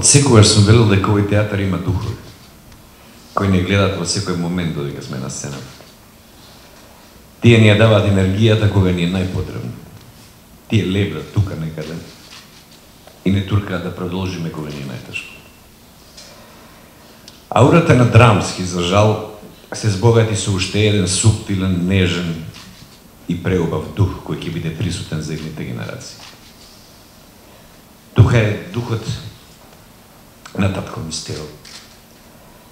секогаш сум велел дека овој театар има духови, кои не гледаат во секој момент додека сме на сцената. Тие ни ја даваат енергијата кога ни е најпотребно. Тие лебдат тука некаде и не туркаат да продолжиме кога ни е најтешко. Аурата на Драмски, за жал, се збогати со уште еден суптилен, нежен и преубав дух кој ќе биде присутен за едните генерации. Тука е духот на татко ми Стео,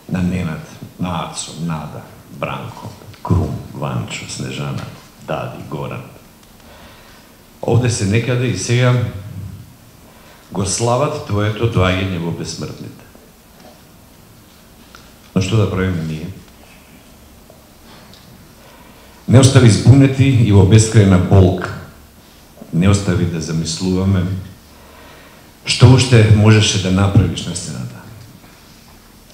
на Ненад, на Ацо, Нада, Бранко, Крум, Ванчо, Снежана, Дади, Горан. Овде се некаде и сега го слават твоето доаѓање во безсмртните. Но што да правиме ние? Не остави збунети и во бескрајна болка. Не остави да замислуваме што уште можеше да направиш на сцената.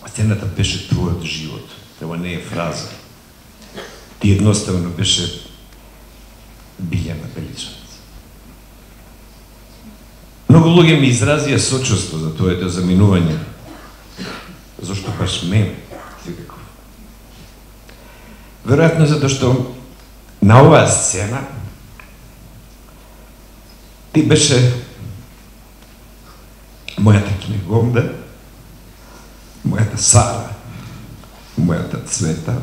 Сцената беше твојот живот. Ова не е фраза. Ти едноставно беше Билјана Беличанец. Многу луѓе ми изразија сочувство за твоето заминување. Зошто баш мене? Секако. Веројатно затоа што на оваа сцена ти беше мојата Кнегомда, мојата Сара, мојата Цвета,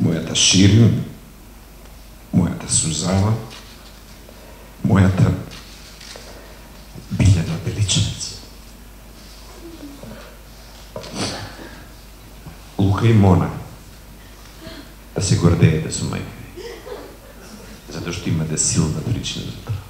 мојата Ширин, мојата Сузана, мојата Билјана Беличанец. Лука и Мона, да се гордеете со мајка, затоа што имате силна причина за тоа.